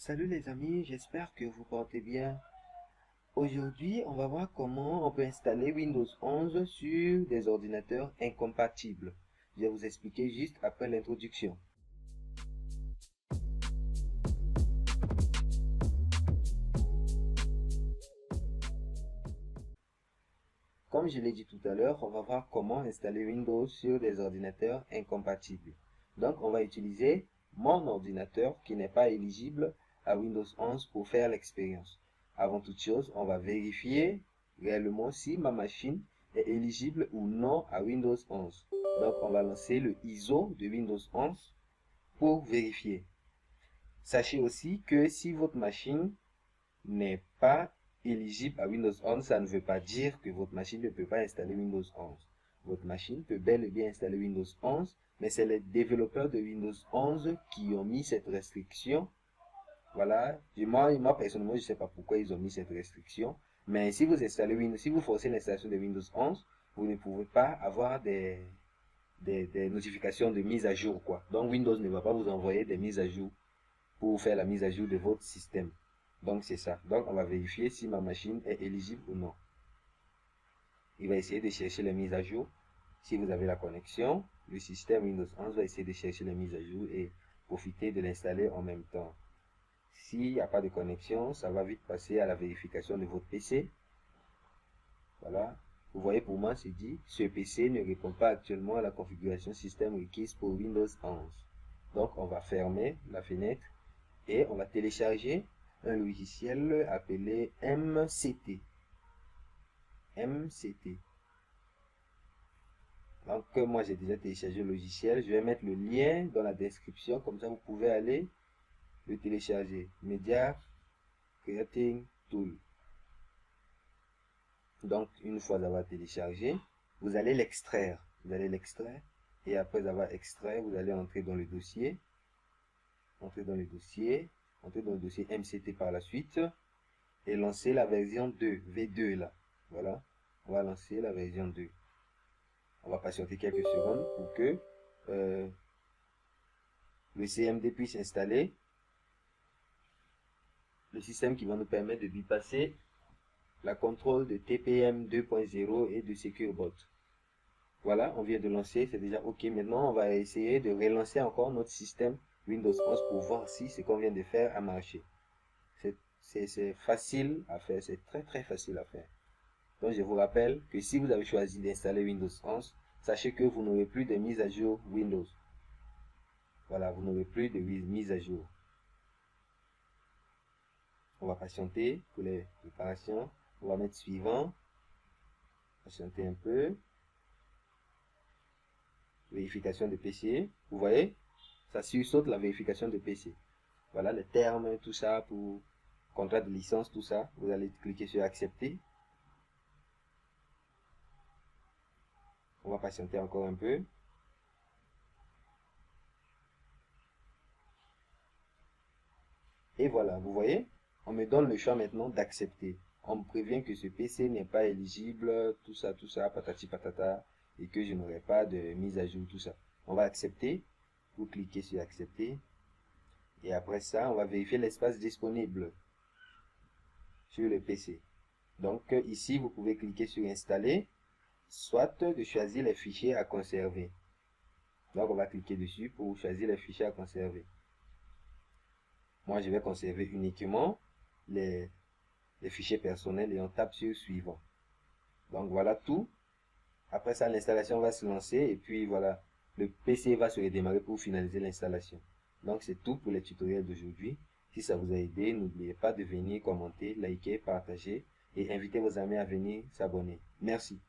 Salut les amis, j'espère que vous portez bien. Aujourd'hui, on va voir comment on peut installer Windows 11 sur des ordinateurs incompatibles. Je vais vous expliquer juste après l'introduction. Comme je l'ai dit tout à l'heure, on va voir comment installer Windows sur des ordinateurs incompatibles. Donc, on va utiliser mon ordinateur qui n'est pas éligible à Windows 11 pour faire l'expérience. Avant toute chose, on va vérifier réellement si ma machine est éligible ou non à Windows 11. Donc, on va lancer le ISO de Windows 11 pour vérifier. Sachez aussi que si votre machine n'est pas éligible à Windows 11, ça ne veut pas dire que votre machine ne peut pas installer Windows 11. Votre machine peut bel et bien installer Windows 11, mais c'est les développeurs de Windows 11 qui ont mis cette restriction. Voilà. Et moi personnellement, je ne sais pas pourquoi ils ont mis cette restriction. Mais si vous installez Windows, si vous forcez l'installation de Windows 11, vous ne pouvez pas avoir des notifications de mise à jour, quoi. Donc Windows ne va pas vous envoyer des mises à jour pour faire la mise à jour de votre système. Donc c'est ça. Donc on va vérifier si ma machine est éligible ou non. Il va essayer de chercher les mises à jour. Si vous avez la connexion, le système Windows 11 va essayer de chercher les mises à jour et profiter de l'installer en même temps. S'il n'y a pas de connexion, ça va vite passer à la vérification de votre PC. Voilà. Vous voyez, pour moi, c'est dit, ce PC ne répond pas actuellement à la configuration système requise pour Windows 11. Donc, on va fermer la fenêtre et on va télécharger un logiciel appelé MCT. MCT. Donc, moi, j'ai déjà téléchargé le logiciel. Je vais mettre le lien dans la description. Comme ça, vous pouvez aller le télécharger. Media Creating Tool. Donc, une fois avoir téléchargé, vous allez l'extraire. Vous allez l'extraire. Et après avoir extrait, vous allez entrer dans le dossier. Entrer dans le dossier. Entrer dans le dossier MCT par la suite. Et lancer la version 2. V2 là. Voilà. On va lancer la version 2. On va patienter quelques secondes pour que le CMD puisse installer le système qui va nous permettre de bypasser la contrôle de TPM 2.0 et de SecureBot. Voilà, on vient de lancer, c'est déjà OK. Maintenant, on va essayer de relancer encore notre système Windows 11 pour voir si ce qu'on vient de faire a marché. C'est facile à faire, c'est très facile à faire. Donc, je vous rappelle que si vous avez choisi d'installer Windows 11, sachez que vous n'aurez plus de mise à jour Windows. Voilà, vous n'aurez plus de mise à jour. On va patienter pour les préparations. On va mettre suivant. Patienter un peu. Vérification de PC. Vous voyez, ça sursaute la vérification de PC. Voilà les termes, tout ça pour contrat de licence, tout ça. Vous allez cliquer sur accepter. On va patienter encore un peu. Et voilà, vous voyez, on me donne le choix maintenant d'accepter. On me prévient que ce PC n'est pas éligible, tout ça, patati patata, et que je n'aurai pas de mise à jour, tout ça. On va accepter. Vous cliquez sur accepter. Et après ça, on va vérifier l'espace disponible sur le PC. Donc ici, vous pouvez cliquer sur installer, soit de choisir les fichiers à conserver. Donc on va cliquer dessus pour choisir les fichiers à conserver. Moi, je vais conserver uniquement les fichiers personnels et on tape sur suivant. Donc voilà tout. Après ça, l'installation va se lancer et puis voilà, le PC va se redémarrer pour finaliser l'installation. Donc c'est tout pour les tutoriels d'aujourd'hui. Si ça vous a aidé, n'oubliez pas de venir commenter, liker, partager et inviter vos amis à venir s'abonner. Merci.